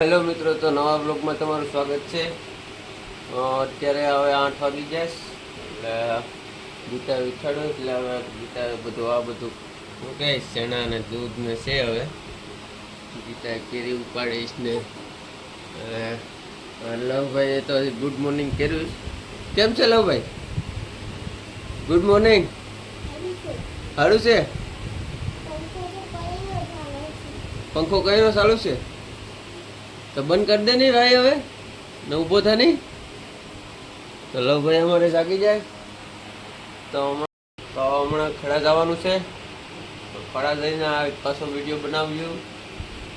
Hello મિત્રો, તો નવા બ્લોગમાં તમારું સ્વાગત છે। અત્યારે હવે 8 વાગી જાય એટલે ગીતા વિછાડો એટલે હવે ગીતા બધું આ બધું શું કહે ચણા ને દૂધ ને છે। હવે ગીતા કેરી ઉપાડીશ ને લવભાઈએ તો ગુડ મોર્નિંગ કર્યું। કેમ છે લવભાઈ? Good morning. સારું છે? પંખો કઈનો ચાલુ છે તો બંધ કરી દે નહીં ભાઈ, હવે ને ઊભો થા નહીં તો લવભાઈ અમારે જાગી જાય તો હમણાં ખડા જવાનું છે। ખડા જઈને પાછો વિડીયો બનાવ્યું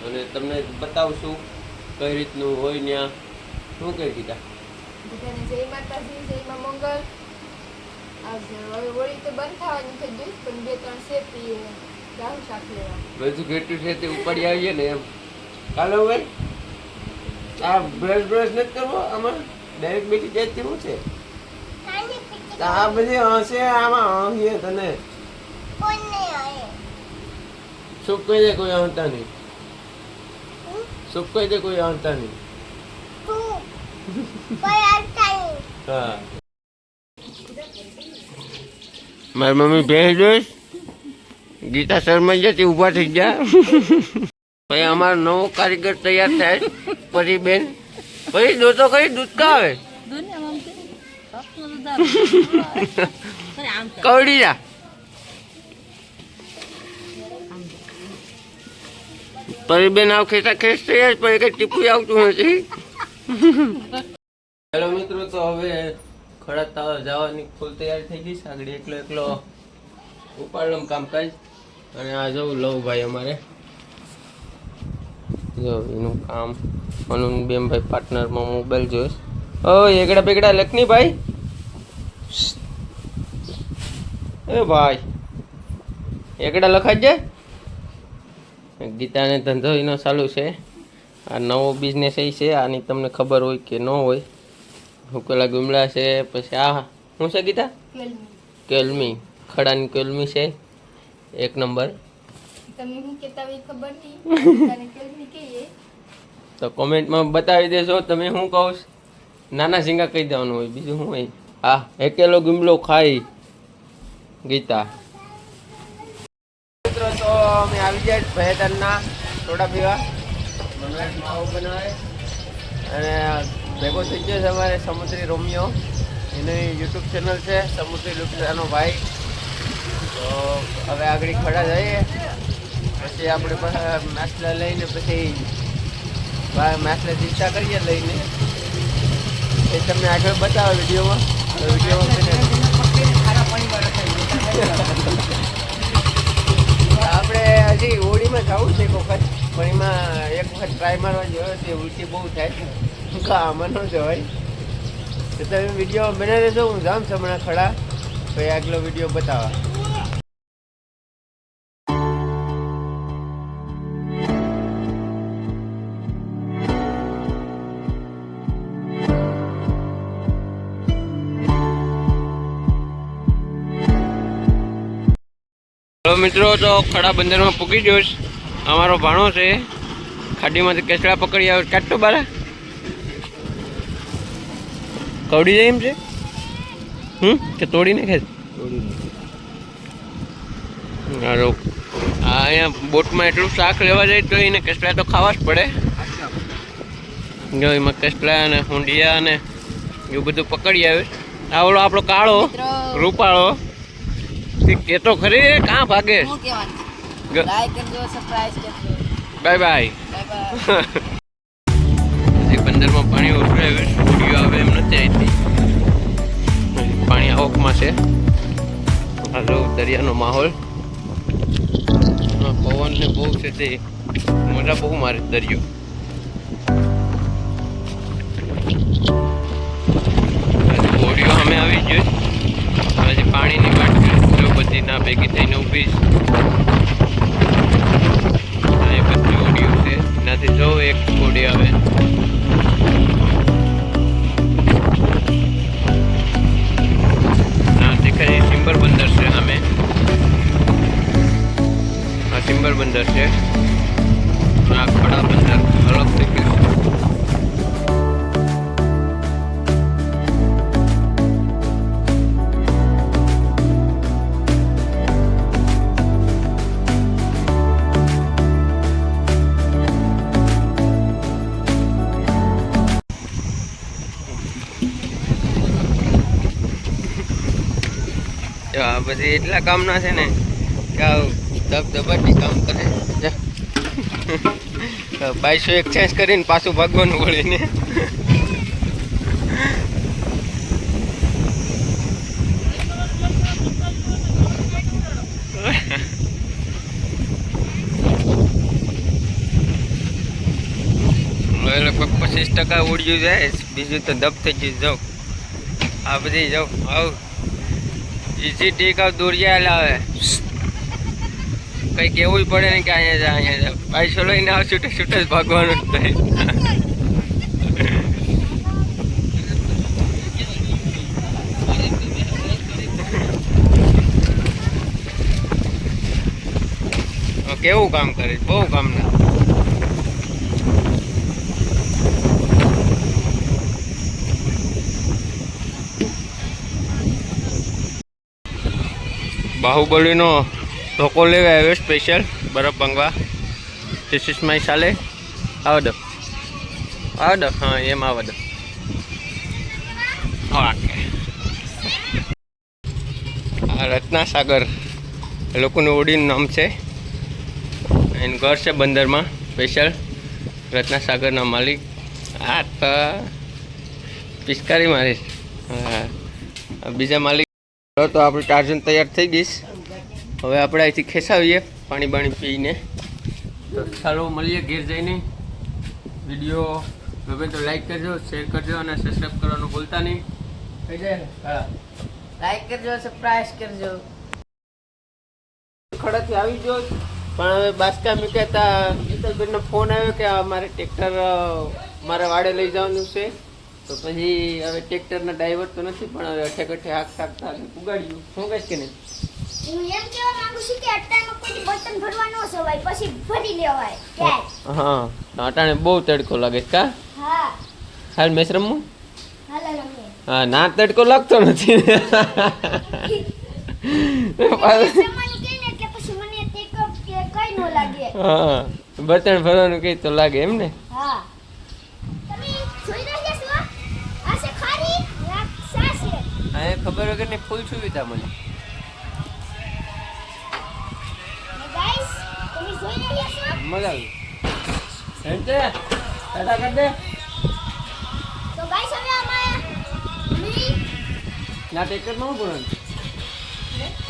અને તમને બતાવશું કઈ રીતનું હોય ત્યાં શું કહી દીધા। જય માતાજી, જય માં મંગલ। હવે હોળી તો બંધ થવાની થઈ ગઈ પણ 2-3 શેપી ગામ શાક લેવા બધું ઘેટું છે તે ઉપાડી આવીએ ને એમ। કાલે ભાઈ આ બ્રશ નથી કરવો, આમાં ડાયરેક્ટ બેટી જાય તેવું છે। આ બધી હશે આમાં હસીએ તને સુખ કહી દે કોઈ હસતા નહીં, સુખ કહી દે કોઈ હસતા નહીં। હા મારી મમ્મી ભેંસ જોઈશ, ગીતા શર્મા જતી ઊભા થઈ ગયા। ભાઈ અમારો નવો કારીગર તૈયાર થાય પરી બેન। ભાઈ દો તો કઈ દૂધ કા આવે કવડી જા પરી બેન આવ ખેતા ખેસ તૈયાર પણ કઈ ટીપું આવતું નથી। હેલો મિત્રો, તો હવે ખડા જવાની ફૂલ તૈયારી થઈ ગઈ છે। આગળ એકલો ઉપાડલમ કામકાજ અને આ જવું લવભાઈ અમારે જો એનું કામ અનુન બેમભાઈ પાર્ટનરમાં મોબાઈલ જોઈશ। ઓ એકડા બેગડા લખની ભાઈ, એ ભાઈ એકડા લખાઈ જાય। ગીતાને ધંધો એનો ચાલુ છે, આ નવો બિઝનેસ એ છે, આની તમને ખબર હોય કે ન હોય। હુકેલા ગુમલા છે, પછી આ શું છે ગીતા? કેલમી, ખડાની કેલમી છે 1 નંબર। તમને હું કેતા હોય ખબર નહીં તને કેલમી કહીએ તો કોમેન્ટમાં બતાવી દેજો તમે શું કહો। નાના ઝીંગા કહી દેવાનું હોય, બીજું શું હોય। હા એકેલો ગુમલો ખાઈ ગીતા। મિત્રો તો અમે આવી જાય ભેતરના થોડા પીવા માવો બનાવે અને ભેગો થઈ ગયો છે અમારે સમુદ્રી રોમિયો, એની યુટ્યુબ ચેનલ છે સમુદ્રી લુકડાનો ભાઈ। તો હવે આગળ ખડા જઈએ પછી આપણે માછલા લઈને પછી માછલા ચિંતા કરીએ લઈને એ તમને આગળ બતાવો વિડીયોમાં। આપણે હજી હોળીમાં જવું છે એક વખત, પણ એમાં એક વખત ટ્રાય મારવા જોયો તે ઉલટી બહુ થાય, આમાં ન જવાય। તો તમે વિડીયો બનાવી દેજો, હું જામ છું હમણાં ખડા પછી આગલો વિડીયો બતાવવા। હેલો મિત્રો, તો ખડા બંદરમાં પૂકી જોઈશ। અમારો ભાણો છે ખાડીમાંથી કેસડા પકડી આવે કાઢતો બારા કવડી જાય એમ છે કે તોડીને ખેંચ હારો। આ અહીંયા બોટમાં એટલું શાક લેવા જાય તો એને કેસડા તો ખાવા જ પડે। જો એમાં કેસડા અને હુંડિયા અને એવું બધું પકડી આવે। આ ઓલો આપણો કાળો રૂપાળો કે તો ખરી કાં ભાગે। Bye bye. હજી બંદરમાં પાણી ઓછું આવ્યું, સ્ટુડિયો આવે એમ નથી આવતી, પાણી આવકમાં છે। હાલો દરિયાનો માહોલ, પવન ને બહુ છે તે મજા બહુ મારે દરિયો। હોડીઓ અમે આવી જોઈએ, હજી પાણીની બાટલી બધી ના ભેગી થઈને ઊભી એ બધી હોડીઓ છે, એનાથી જો એક હોડી આવે। ના દેખાય સિમ્બર બંદર છે સામે, આ સિમ્બર બંદર છે, આ ખડા બંદર અલગ થઈ ગયું છે। જો આ બધી એટલા કામના છે ને કે આ ધબધબાટી કામ કરે. બાઈસો એક્સચેન્જ કરીને પાછું ભાગવાનું વળીને. લગભગ 25% ઉડ્યું જાય, બીજું તો દબ થઈ ગયું. જાઉં આ બધી જાઉં આવ ઈસી ટીક આવ દોરિયા લાવે કંઈ કેવું પડે ને કે અહીંયા જા પૈસો લઈને આવ છૂટે છૂટે જ ભાગવાનું જ થાય. કેવું કામ કરે, બહુ કામ ના. બાહુબલીનો ધોકો લેવા આવ્યો સ્પેશિયલ બરફ ભાંગવા. ધીસ ઇઝ માય સાલે. આવો દો હા એમ આવો દો. ઓકે આ રત્ના સાગર એ લોકોનું ઓડીનું નામ છે. એનું ઘર છે બંદરમાં સ્પેશિયલ. રત્ના સાગરના માલિક. હા તો પિચકારી મારીશ. હા બીજા માલિક. તો આપણી ટાર્જન તૈયાર થઈ ગઈશ. હવે આપણે અહીંથી ખેંચાવીએ પાણી બાણી પીને. તો ચાલો મળીએ ઘેર જઈને. વિડીયો ગમે તો લાઈક કરજો, શેર કરજો અને સબસ્ક્રાઈબ કરવાનું ભૂલતા નહીં. થઈ જાય લાઈક કરજો, સબસ્ક્રાઈબ કરજો. ખડાથી આવી ગયો પણ હવે બાસકા મેં કહેતા ગીતલબેનનો ફોન આવ્યો કે અમારે ટ્રેક્ટર મારા વાડે લઈ જવાનું છે. તો પછી હવે ટ્રેક્ટરના ડ્રાઈવર તો નથી પણ હવે અઠે હાંકતા ઉગાડ્યું. શું કહીશ કે નહીં? હું એમ કહેવા માંગુ છું કે અટ્ટામાં કોઈ બર્તન ભરવા ન સવાય, પછી ભરી લેવાય. હા અટાણે બહુ તડકો લાગે છે કા? હા હાલ મેચ રમવું? હાલ રમીએ. હા ના તડકો લાગતો નથી. જમવાનું કહે ને એટલે પછી મને તે કે કઈ ન લાગે. હા બર્તન ભરવાનું કઈ તો લાગે એમ ને? હા તમે જોઈ રહ્યા છો આ છે ખારી આ સા છે. હા ખબર વગર ને ફૂલ સુવિધા મને. ગાઈસ તમે જોઈ રહ્યા છો મજા આવી. એમ છે ટાટા કર દે. તો ગાઈસ હવે અમે ના ટ્રેક્ટરમાં શું ભરવાનું?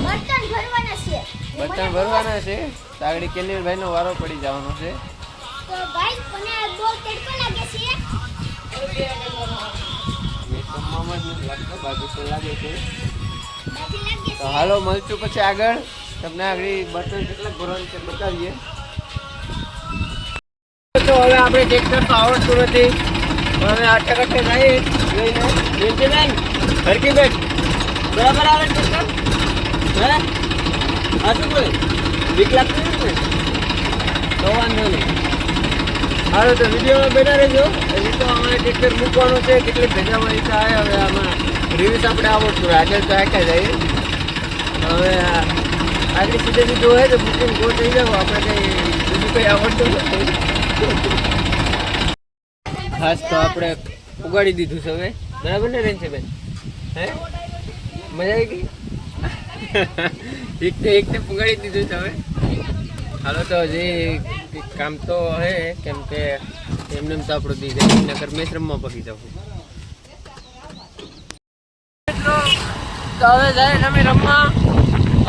બર્તન ભરવાના છે. બર્તન ભરવાના છે. તાગડી કેનીલભાઈનો વારો પડી જવાનો છે. તો ગાઈસ મને બહુ તડકો લાગે છે. મેકઅપમાં જ નથી લાગતો, બાજુ તો લાગે છે. બાકી લાગે તો છે. હાલો મળશું પછી આગળ. તમને આગળ બર્તન કેટલા ભરવાનું છે બતાવીએ. તો હવે આપણે ટ્રેક્ટર તો આવડતું નથી પણ હવે આટે જઈએ લઈને બેન હરકી બેન બરાબર આવે ટ્રેક્ટર. હે હા શું બોલે બીક લાગતું નથી ને? તો વાંધો નહીં. હાલો તો વિડીયોમાં બેઠા રહેજો. હજી તો અમારે ટ્રેક્ટર મૂકવાનું છે. કેટલી ભેજામાં રીતે આવે હવે આમાં રિવ્યુઝ આપણે આવડતું આગળ તો આખ્યા જઈએ. હવે આગળ સીધે સીધું હોય તો બુકિંગ ગો થઈ જાવ. આપણે કંઈ બીજું કંઈ આવડતું નથી. ખાસ તો આપણે ઉગાડી દીધું છે હવે. બરાબર ને રેન છે બેન? હે મજા આવી ગઈ? એક ઉગાડી દીધું છે હવે. હાલો તો હજી કામ તો હે કેમ કે એમને તો આપણું દી જાય નગર મેચ રમવા પગી જવું. તો હવે જાય તમે રમવા.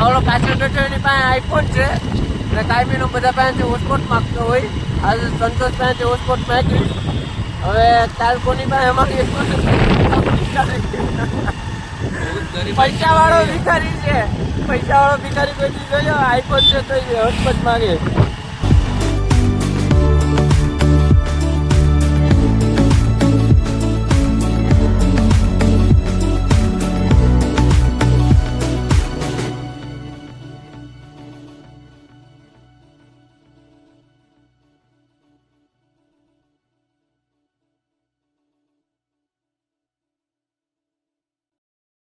આવડો પાછળ બેઠો એની પાસે આઈફોન છે એટલે કાયમીનો બધા પાસેથી હોટસ્પોટ માગતો હોય. આજે સંતોષ પાસેથી હોટસ્પોટ માગી. હવે કાલ કોની પાસે અમારી પૈસાવાળો ભિખારી છે. પૈસાવાળો ભિખારી કોઈ જોયો આઈફોન છે તો હોટસ્પોટ માગે.